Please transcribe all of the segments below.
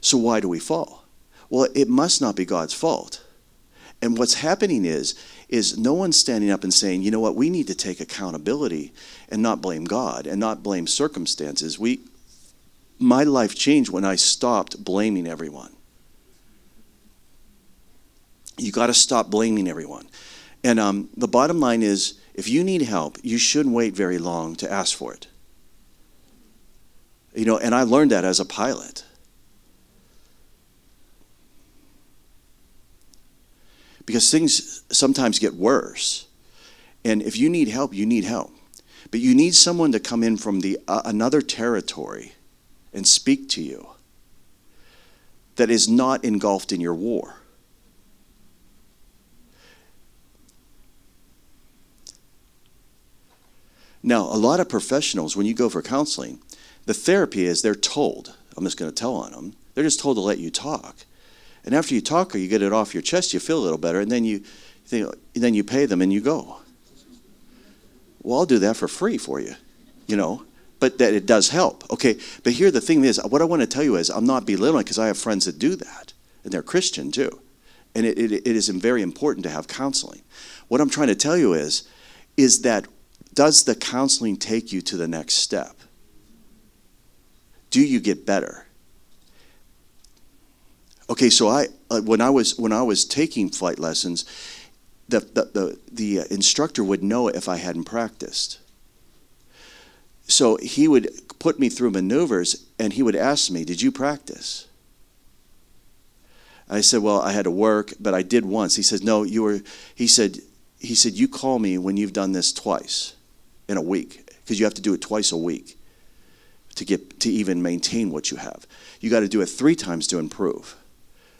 So why do we fall? Well, it must not be God's fault. And what's happening is no one's standing up and saying, you know what, we need to take accountability and not blame God and not blame circumstances. My life changed when I stopped blaming everyone. You got to stop blaming everyone. And the bottom line is, if you need help, you shouldn't wait very long to ask for it. You know, and I learned that as a pilot. Because things sometimes get worse. And if you need help, you need help. But you need someone to come in from another territory and speak to you that is not engulfed in your war. Now, a lot of professionals, when you go for counseling, the therapy is they're told, I'm just going to tell on them, they're just told to let you talk. And after you talk or you get it off your chest, you feel a little better, and then you pay them and you go. Well, I'll do that for free for you, you know, but that it does help. Okay, but here the thing is, what I want to tell you is I'm not belittling, because I have friends that do that, and they're Christian too. And it is very important to have counseling. What I'm trying to tell you is that does the counseling take you to the next step? Do you get better? Okay, so when I was taking flight lessons, the instructor would know if I hadn't practiced. So he would put me through maneuvers, and he would ask me, "Did you practice?" I said, "Well, I had to work, but I did once." He says, "No, you were." He said, "You call me when you've done this twice in a week, because you have to do it twice a week to even maintain what you have. You got to do it 3 times to improve.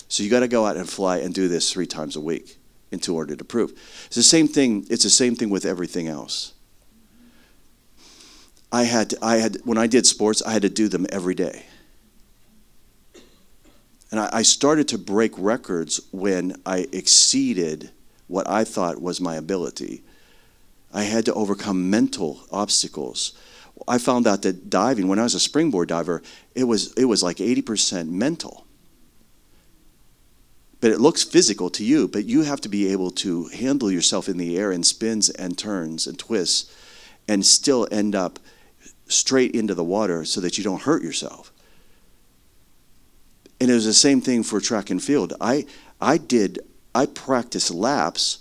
So you got to go out and fly and do this 3 times a week in order to improve." It's the same thing. It's the same thing with everything else. I had when I did sports, I had to do them every day. And I started to break records when I exceeded what I thought was my ability. I had to overcome mental obstacles. I found out that diving, when I was a springboard diver, it was like 80% mental. But it looks physical to you, but you have to be able to handle yourself in the air in spins and turns and twists and still end up straight into the water so that you don't hurt yourself. And it was the same thing for track and field. I practiced laps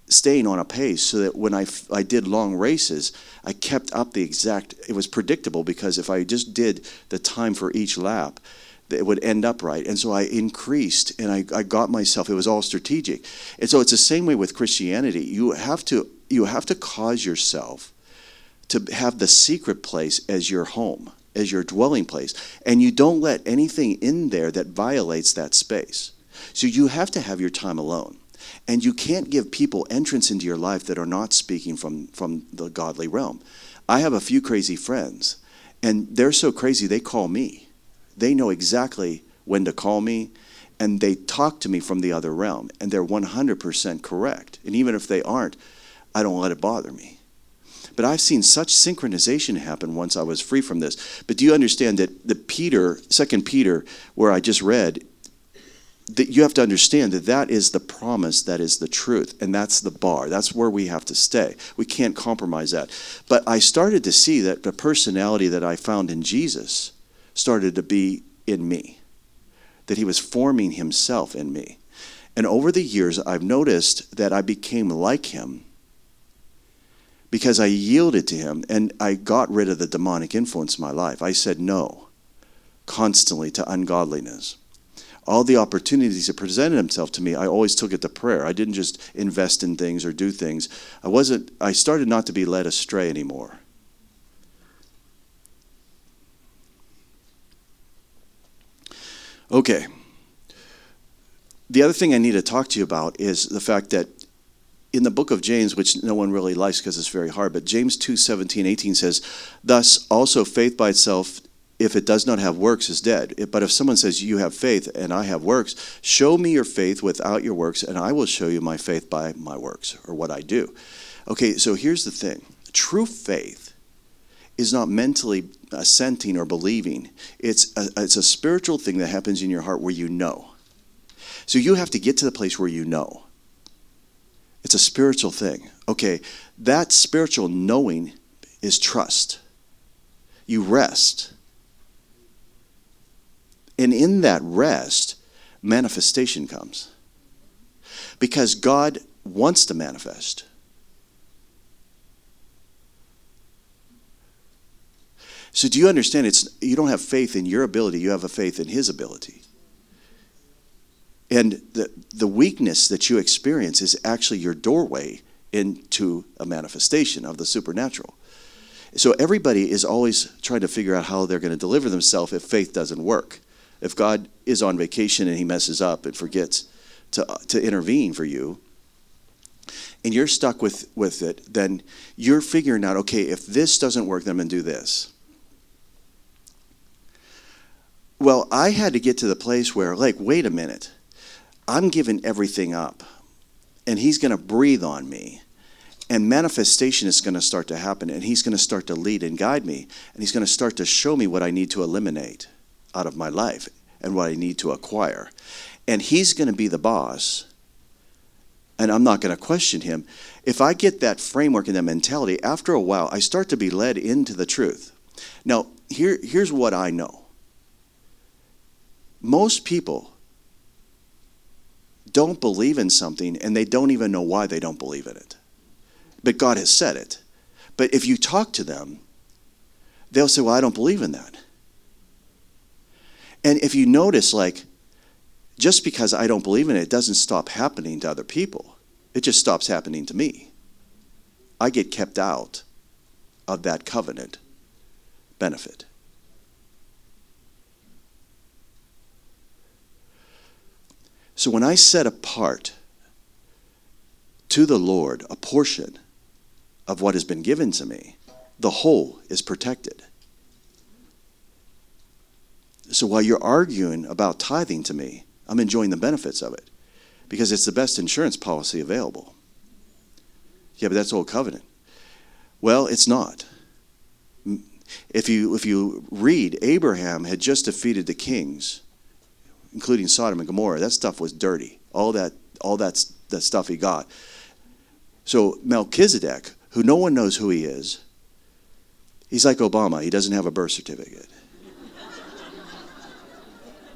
staying on a pace so that when I did long races, I kept up it was predictable, because if I just did the time for each lap, it would end up right. And so I increased, and I got myself, it was all strategic. And so it's the same way with Christianity. You have to cause yourself to have the secret place as your home, as your dwelling place. And you don't let anything in there that violates that space. So you have to have your time alone. And you can't give people entrance into your life that are not speaking from the godly realm. I have a few crazy friends, and they're so crazy they call me. They know exactly when to call me, and they talk to me from the other realm, and they're 100% correct. And even if they aren't, I don't let it bother me. But I've seen such synchronization happen once I was free from this. But do you understand that 2 Peter, where I just read, that you have to understand that is the promise, that is the truth, and that's the bar. That's where we have to stay. We can't compromise that. But I started to see that the personality that I found in Jesus started to be in me, that he was forming himself in me. And over the years, I've noticed that I became like him because I yielded to him, and I got rid of the demonic influence in my life. I said no constantly to ungodliness. All the opportunities that presented themselves to me, I always took it to prayer. I didn't just invest in things or do things. I started not to be led astray anymore. Okay. The other thing I need to talk to you about is the fact that in the book of James, which no one really likes because it's very hard, but James 2:17-18 says, "Thus also faith by itself, if it does not have works, is dead. But if someone says, you have faith and I have works, show me your faith without your works, and I will show you my faith by my works," or what I do. Okay, so here's the thing. True faith is not mentally assenting or believing. It's a spiritual thing that happens in your heart where you know. So you have to get to the place where you know. It's a spiritual thing. Okay, that spiritual knowing is trust. You rest. And in that rest, manifestation comes. Because God wants to manifest. So do you understand? You don't have faith in your ability, you have a faith in his ability. And the weakness that you experience is actually your doorway into a manifestation of the supernatural. So everybody is always trying to figure out how they're going to deliver themselves if faith doesn't work. If God is on vacation and he messes up and forgets to intervene for you, and you're stuck with it, then you're figuring out, okay, if this doesn't work, then I'm going to do this. Well, I had to get to the place where, like, wait a minute. I'm giving everything up, and he's going to breathe on me, and manifestation is going to start to happen, and he's going to start to lead and guide me, and he's going to start to show me what I need to eliminate out of my life and what I need to acquire. And he's going to be the boss, and I'm not going to question him. If I get that framework and that mentality, after a while, I start to be led into the truth. Now, here's what I know. Most people don't believe in something, and they don't even know why they don't believe in it. But God has said it. But if you talk to them, they'll say, well, I don't believe in that. And if you notice, like, just because I don't believe in it, it doesn't stop happening to other people. It just stops happening to me. I get kept out of that covenant benefit. So when I set apart to the Lord a portion of what has been given to me, the whole is protected. So while you're arguing about tithing to me, I'm enjoying the benefits of it because it's the best insurance policy available. Yeah, but that's old covenant. Well, it's not. If you read, Abraham had just defeated the kings, including Sodom and Gomorrah. That stuff was dirty. All that stuff he got. So Melchizedek, who no one knows who he is, he's like Obama. He doesn't have a birth certificate.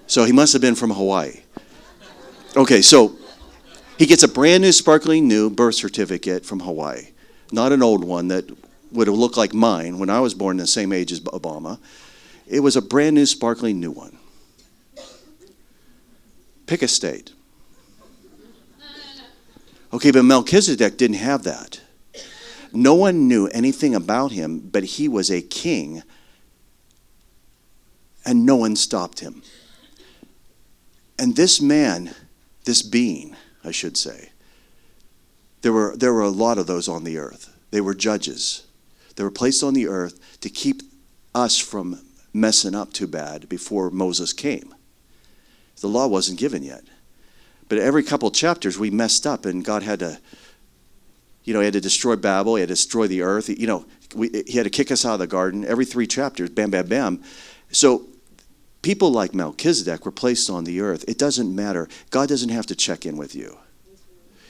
So he must have been from Hawaii. Okay, so he gets a brand new, sparkling new birth certificate from Hawaii. Not an old one that would have looked like mine when I was born the same age as Obama. It was a brand new, sparkling new one. Pick a state. Okay, but Melchizedek didn't have that. No one knew anything about him, but he was a king, and no one stopped him. And this man, this being, I should say, there were a lot of those on the earth. They were judges. They were placed on the earth to keep us from messing up too bad before Moses came. The law wasn't given yet. But every couple chapters we messed up, and God had to, he had to destroy Babel, he had to destroy the earth. He had to kick us out of the garden. Every 3 chapters, bam, bam, bam. So people like Melchizedek were placed on the earth. It doesn't matter. God doesn't have to check in with you.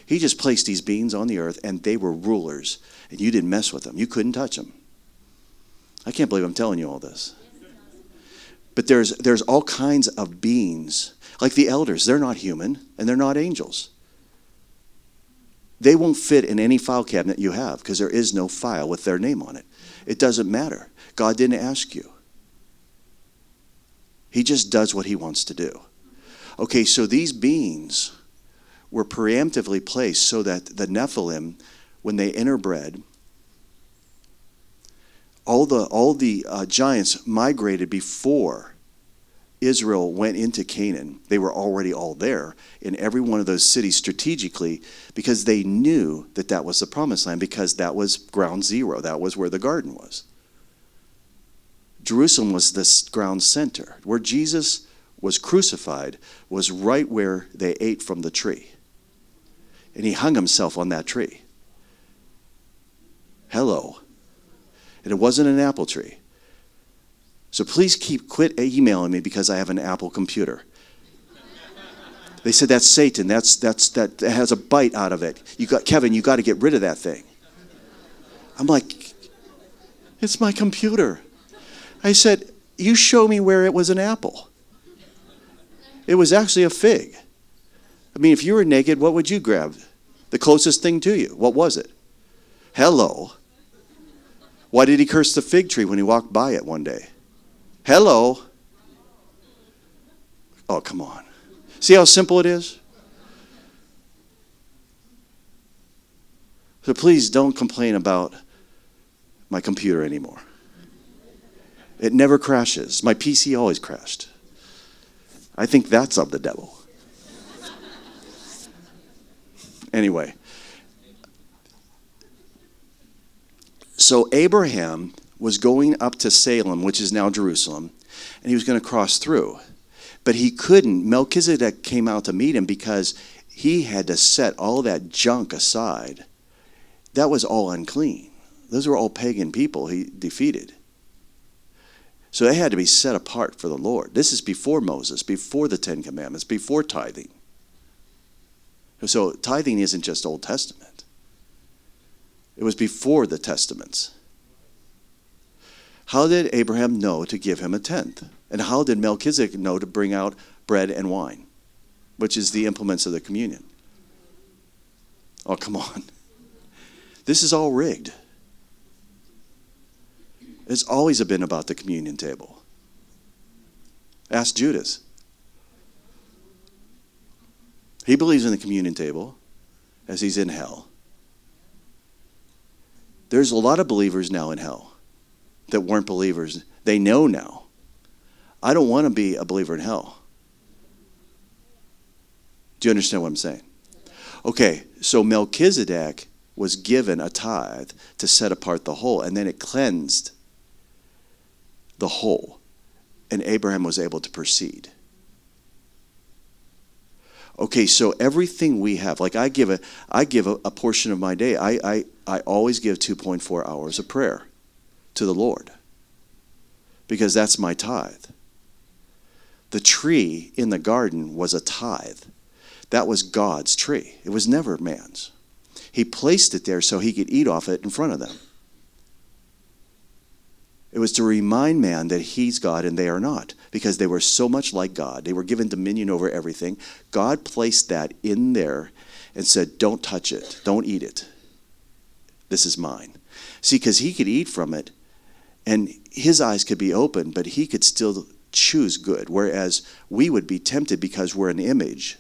He just placed these beings on the earth, and they were rulers, and you didn't mess with them. You couldn't touch them. I can't believe I'm telling you all this. But there's all kinds of beings. Like the elders, they're not human, and they're not angels. They won't fit in any file cabinet you have because there is no file with their name on it. It doesn't matter. God didn't ask you. He just does what he wants to do. Okay, so these beings were preemptively placed so that the Nephilim, when they interbred, all the giants migrated before Israel went into Canaan. They were already all there in every one of those cities strategically because they knew that was the promised land, because that was ground zero. That was where the garden was. Jerusalem was this ground center. Where Jesus was crucified was right where they ate from the tree. And he hung himself on that tree. Hello. And it wasn't an apple tree. So please quit emailing me because I have an Apple computer. They said, that's Satan. That has a bite out of it. Kevin, you got to get rid of that thing. I'm like, it's my computer. I said, you show me where it was an apple. It was actually a fig. I mean, if you were naked, what would you grab? The closest thing to you. What was it? Hello. Why did he curse the fig tree when he walked by it one day? Hello. Oh, come on. See how simple it is? So please don't complain about my computer anymore. It never crashes. My PC always crashed. I think that's of the devil. Anyway. So Abraham was going up to Salem, which is now Jerusalem, and he was going to cross through. But he couldn't. Melchizedek came out to meet him because he had to set all that junk aside. That was all unclean. Those were all pagan people he defeated. So they had to be set apart for the Lord. This is before Moses, before the Ten Commandments, before tithing. So tithing isn't just Old Testament. It was before the Testaments. How did Abraham know to give him a tenth? And how did Melchizedek know to bring out bread and wine, which is the implements of the communion? Oh, come on. This is all rigged. It's always been about the communion table. Ask Judas. He believes in the communion table as he's in hell. There's a lot of believers now in hell that weren't believers. They know now. I don't want to be a believer in hell. Do you understand what I'm saying? Okay, so Melchizedek was given a tithe to set apart the whole, and then it cleansed the whole, and Abraham was able to proceed. Okay, so everything we have, like I give a portion of my day. I always give 2.4 hours of prayer to the Lord because that's my tithe. The tree in the garden was a tithe. That was God's tree. It was never man's. He placed it there so he could eat off it in front of them. It was to remind man that he's God and they are not, because they were so much like God. They were given dominion over everything. God placed that in there and said, don't touch it. Don't eat it. This is mine. See, because he could eat from it and his eyes could be open, but he could still choose good, whereas we would be tempted because we're an image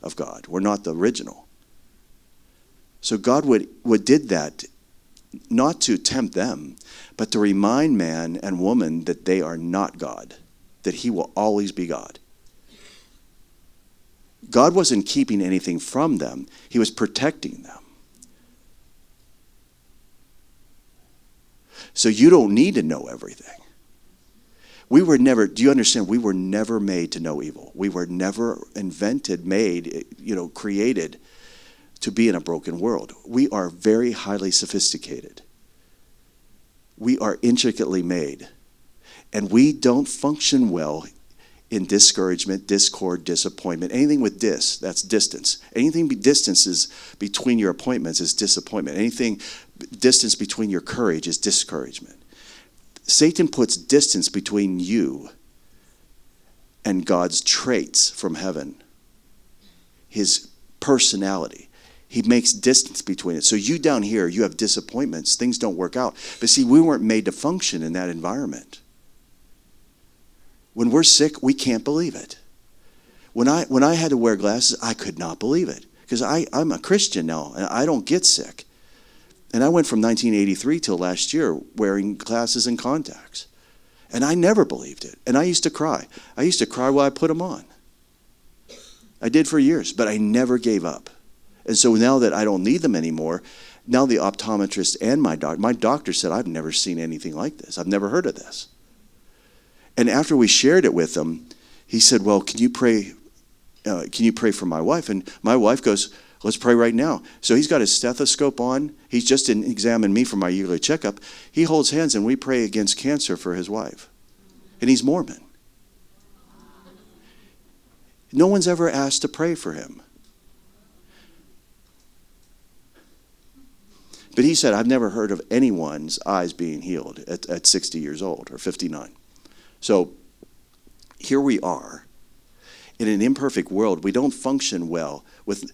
of God. We're not the original. So God did that not to tempt them, but to remind man and woman that they are not God, that he will always be God. God wasn't keeping anything from them. He was protecting them. So you don't need to know everything. We were never, do you understand? We were never made to know evil. We were never invented, made, created to be in a broken world. We are very highly sophisticated. We are intricately made. And we don't function well in discouragement, discord, disappointment. Anything with that's distance. Anything distance is between your appointments is disappointment. Anything distance between your courage is discouragement. Satan puts distance between you and God's traits from heaven. His personality. He makes distance between it. So you down here, you have disappointments. Things don't work out. But see, we weren't made to function in that environment. When we're sick, we can't believe it. When I had to wear glasses, I could not believe it. Because I'm a Christian now, and I don't get sick. And I went from 1983 till last year wearing glasses and contacts. And I never believed it. And I used to cry. I used to cry while I put them on. I did for years, but I never gave up. And so now that I don't need them anymore, now the optometrist and my doctor said, I've never seen anything like this. I've never heard of this. And after we shared it with him, he said, well, can you pray for my wife? And my wife goes, Let's pray right now. So he's got his stethoscope on. He's just examined me for my yearly checkup. He holds hands and we pray against cancer for his wife. And he's Mormon. No one's ever asked to pray for him. But he said, I've never heard of anyone's eyes being healed at 60 years old or 59. So here we are in an imperfect world. We don't function well with,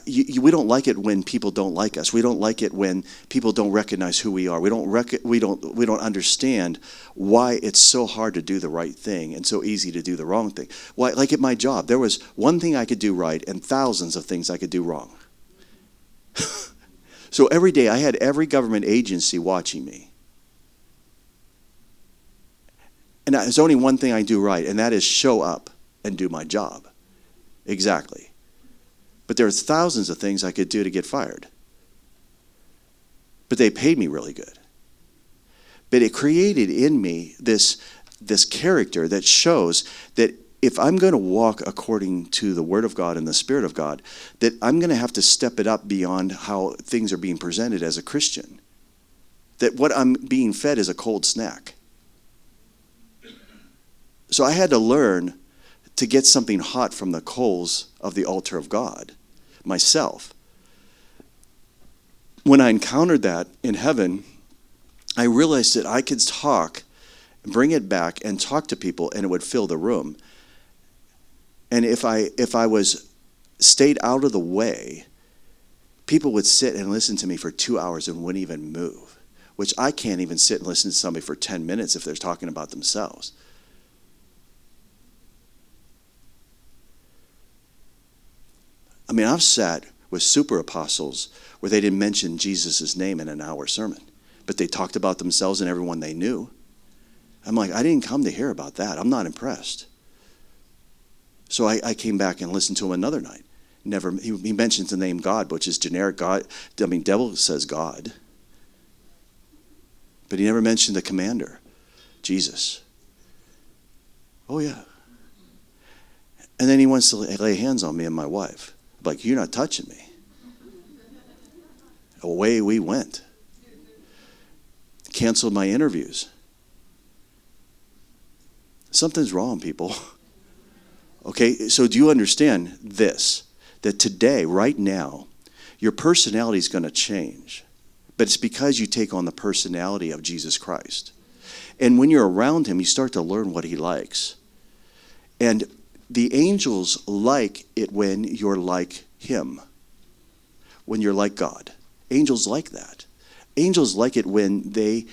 we don't like it when people don't like us. We don't like it when people don't recognize who we are. We don't understand why it's so hard to do the right thing and so easy to do the wrong thing. Why, like at my job, there was one thing I could do right and thousands of things I could do wrong. So every day I had every government agency watching me. And there's only one thing I do right, and that is show up and do my job. Exactly. But there are thousands of things I could do to get fired. But they paid me really good. But it created in me this character that shows that if I'm going to walk according to the Word of God and the Spirit of God, that I'm going to have to step it up beyond how things are being presented as a Christian. That what I'm being fed is a cold snack. So I had to learn to get something hot from the coals of the altar of God myself. When I encountered that in heaven, I realized that I could talk, bring it back, and talk to people, and it would fill the room. And if I was stayed out of the way, people would sit and listen to me for 2 hours and wouldn't even move, which I can't even sit and listen to somebody for 10 minutes if they're talking about themselves. I mean, I've sat with super apostles where they didn't mention Jesus' name in an hour sermon, but they talked about themselves and everyone they knew. I'm like, I didn't come to hear about that. I'm not impressed. So I came back and listened to him another night. He mentions the name God, which is generic God. I mean, devil says God. But he never mentioned the commander, Jesus. Oh, yeah. And then he wants to lay hands on me and my wife. I'm like, you're not touching me. Away we went. Canceled my interviews. Something's wrong, people. Okay, so do you understand this? That today, right now, your personality is going to change. But it's because you take on the personality of Jesus Christ. And when you're around him, you start to learn what he likes. And the angels like it when you're like him. When you're like God. Angels like that. Angels like it when they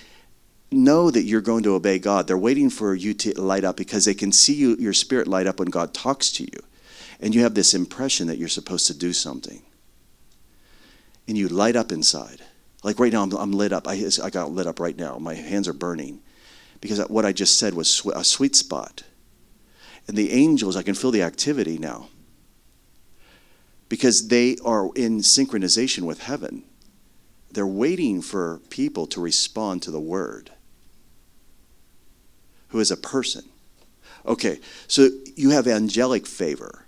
know that you're going to obey God. They're waiting for you to light up because they can see your spirit light up when God talks to you. And you have this impression that you're supposed to do something. And you light up inside. Like right now, I'm lit up. I got lit up right now. My hands are burning. Because what I just said was a sweet spot. And the angels, I can feel the activity now. Because they are in synchronization with heaven. They're waiting for people to respond to the word. Who is a person. Okay, so you have angelic favor.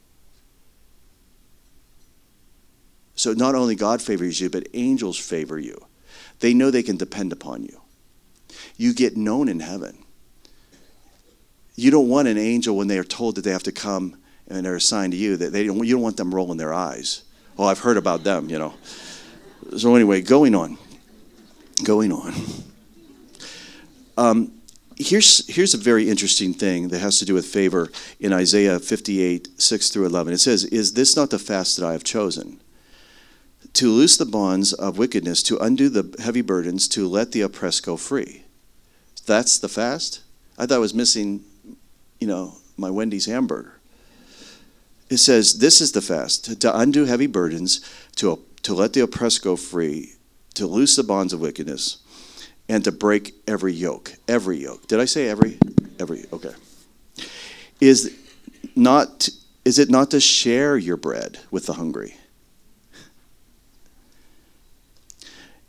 So not only God favors you, but angels favor you. They know they can depend upon you. You get known in heaven. You don't want an angel when they are told that they have to come and they're assigned to you. You don't want them rolling their eyes. Oh, I've heard about them, you know. So anyway, going on. Here's a very interesting thing that has to do with favor in Isaiah 58, 6 through 11. It says, is this not the fast that I have chosen? To loose the bonds of wickedness, to undo the heavy burdens, to let the oppressed go free. That's the fast? I thought I was missing, my Wendy's hamburger. It says, this is the fast, to undo heavy burdens, to let the oppressed go free, to loose the bonds of wickedness, and to break every yoke. Every yoke. Did I say every? Every, okay. Is it not to share your bread with the hungry?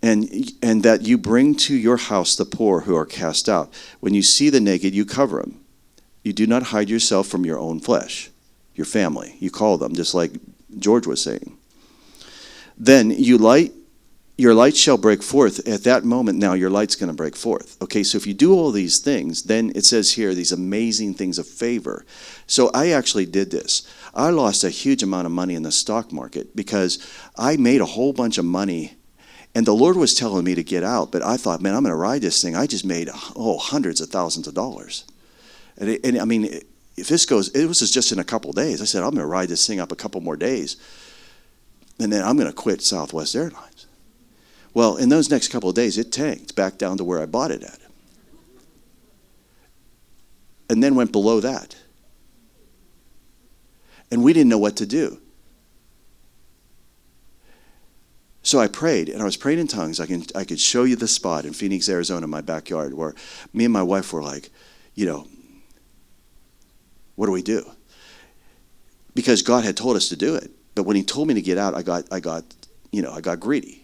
And that you bring to your house the poor who are cast out. When you see the naked, you cover them. You do not hide yourself from your own flesh, your family. You call them, just like George was saying. Then your light shall break forth. At that moment, now your light's going to break forth. Okay, so if you do all these things, then it says here, these amazing things of favor. So I actually did this. I lost a huge amount of money in the stock market because I made a whole bunch of money, and the Lord was telling me to get out, but I thought, man, I'm going to ride this thing. I just made, hundreds of thousands of dollars. And I mean, if this goes, it was just in a couple of days. I said, I'm going to ride this thing up a couple more days, and then I'm going to quit Southwest Airlines. Well, in those next couple of days, it tanked back down to where I bought it at. And then went below that. And we didn't know what to do. So I prayed, and I was praying in tongues. I could show you the spot in Phoenix, Arizona, in my backyard, where me and my wife were like, what do we do? Because God had told us to do it. But when he told me to get out, I got greedy.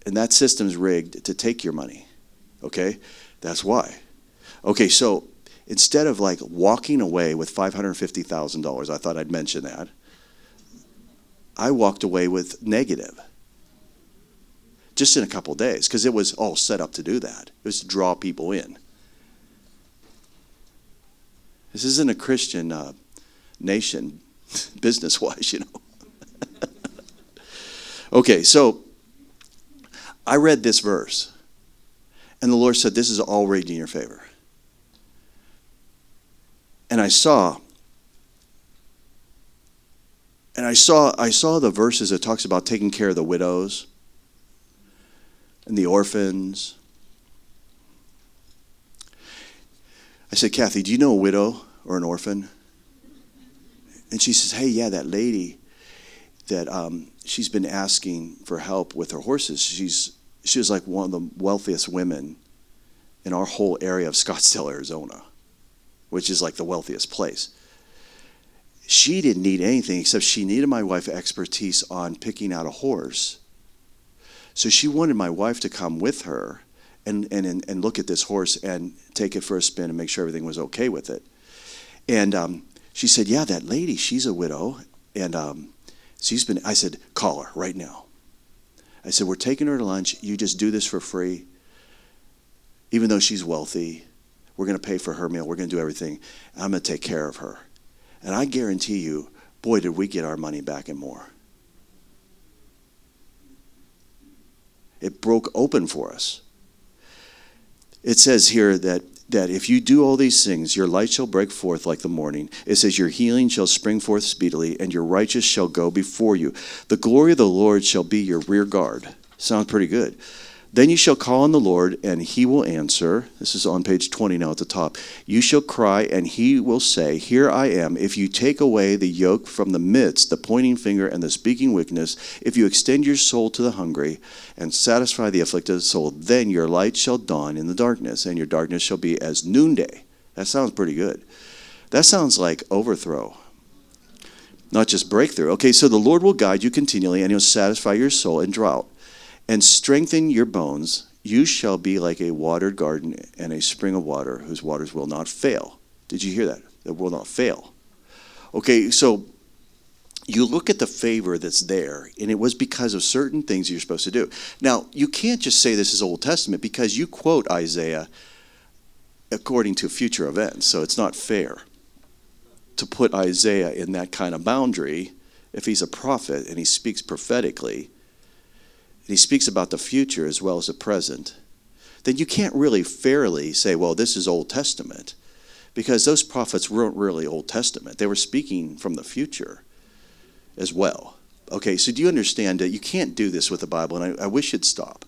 And that system's rigged to take your money. Okay? That's why. Okay, so instead of like walking away with $550,000, I thought I'd mention that, I walked away with negative. Just in a couple of days, because it was all set up to do that. It was to draw people in. This isn't a Christian nation, business-wise, Okay, so I read this verse, and the Lord said, this is all rigged in your favor. And I saw the verses that talks about taking care of the widows and the orphans. I said, Kathy, do you know a widow or an orphan? And she says, hey, yeah, that lady that she's been asking for help with her horses. She was like one of the wealthiest women in our whole area of Scottsdale, Arizona, which is like the wealthiest place. She didn't need anything except she needed my wife's expertise on picking out a horse. So she wanted my wife to come with her and look at this horse and take it for a spin and make sure everything was okay with it. And she said, yeah, that lady, she's a widow. And I said, call her right now. I said, we're taking her to lunch. You just do this for free. Even though she's wealthy, we're going to pay for her meal. We're going to do everything. I'm going to take care of her. And I guarantee you, boy, did we get our money back and more. It broke open for us. It says here that if you do all these things, your light shall break forth like the morning. It says your healing shall spring forth speedily, and your righteous shall go before you. The glory of the Lord shall be your rear guard. Sounds pretty good. Then you shall call on the Lord, and he will answer. This is on page 20 now at the top. You shall cry, and he will say, here I am. If you take away the yoke from the midst, the pointing finger and the speaking wickedness, if you extend your soul to the hungry and satisfy the afflicted soul, then your light shall dawn in the darkness, and your darkness shall be as noonday. That sounds pretty good. That sounds like overthrow, not just breakthrough. Okay, so the Lord will guide you continually, and he'll satisfy your soul in drought and strengthen your bones. You shall be like a watered garden and a spring of water whose waters will not fail. Did you hear that? That will not fail. Okay, so you look at the favor that's there, and it was because of certain things you're supposed to do. Now, you can't just say this is Old Testament because you quote Isaiah according to future events, so it's not fair to put Isaiah in that kind of boundary if he's a prophet and he speaks prophetically. And he speaks about the future as well as the present, then you can't really fairly say, well, this is Old Testament, because those prophets weren't really Old Testament. They were speaking from the future as well. Okay, so do you understand that you can't do this with the Bible? And I wish you'd stop.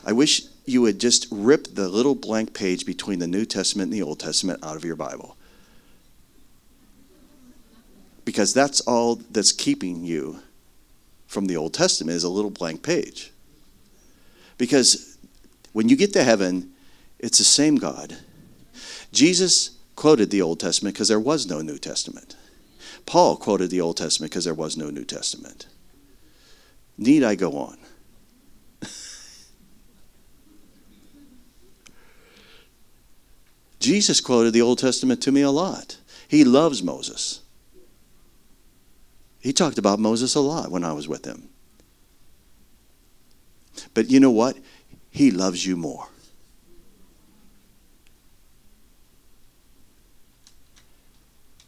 I wish you would just rip the little blank page between the New Testament and the Old Testament out of your Bible. Because that's all that's keeping you from the Old Testament is a little blank page. Because when you get to heaven, it's the same God. Jesus quoted the Old Testament because there was no New Testament. Paul quoted the Old Testament because there was no New Testament. Need I go on? Jesus quoted the Old Testament to me a lot. He loves Moses. He talked about Moses a lot when I was with him. But you know what? He loves you more.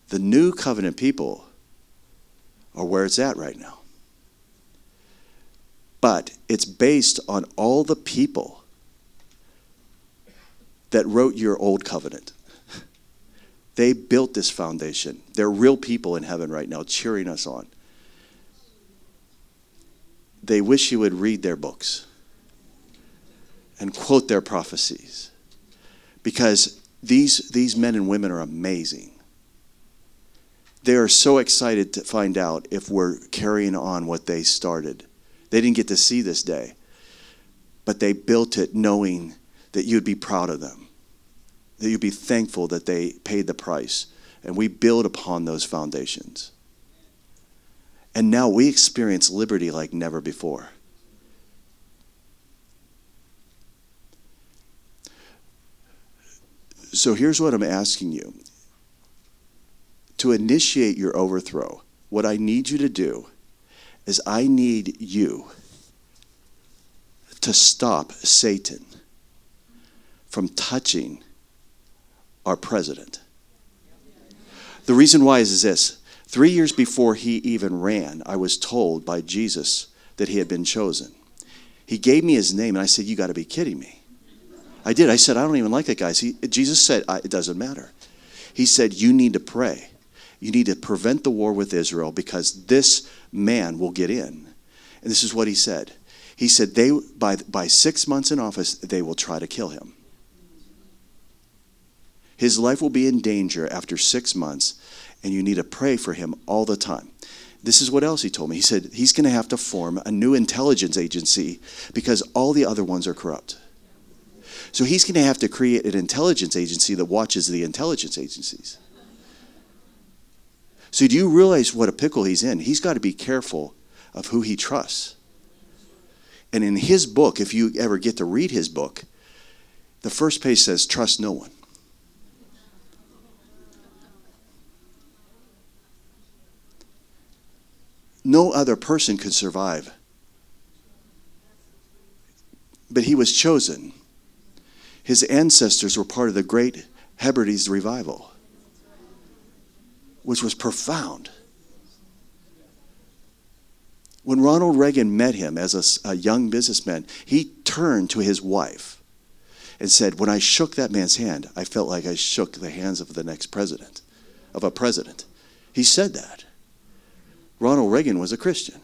The new covenant people are where it's at right now. But it's based on all the people that wrote your old covenant. They built this foundation. They're real people in heaven right now cheering us on. They wish you would read their books and quote their prophecies, because these men and women are amazing. They are so excited to find out if we're carrying on what they started. They didn't get to see this day, but they built it knowing that you'd be proud of them, that you'd be thankful that they paid the price. And we build upon those foundations. And now we experience liberty like never before. So here's what I'm asking you. To initiate your overthrow, what I need you to do is I need you to stop Satan from touching our president. The reason why is this. 3 years before he even ran, I was told by Jesus that he had been chosen. He gave me his name, and I said, you got to be kidding me. I did. I said, I don't even like that guy. Jesus said, it doesn't matter. He said, you need to pray. You need to prevent the war with Israel because this man will get in. And this is what he said. He said, by 6 months in office, they will try to kill him. His life will be in danger after 6 months, and you need to pray for him all the time. This is what else he told me. He said he's going to have to form a new intelligence agency because all the other ones are corrupt. So he's going to have to create an intelligence agency that watches the intelligence agencies. So do you realize what a pickle he's in? He's got to be careful of who he trusts. And in his book, if you ever get to read his book, the first page says, trust no one. No other person could survive. But he was chosen. His ancestors were part of the Great Hebrides revival, which was profound. When Ronald Reagan met him as a young businessman, he turned to his wife and said, when I shook that man's hand, I felt like I shook the hands of the next president, of a president. He said that. Ronald Reagan was a Christian.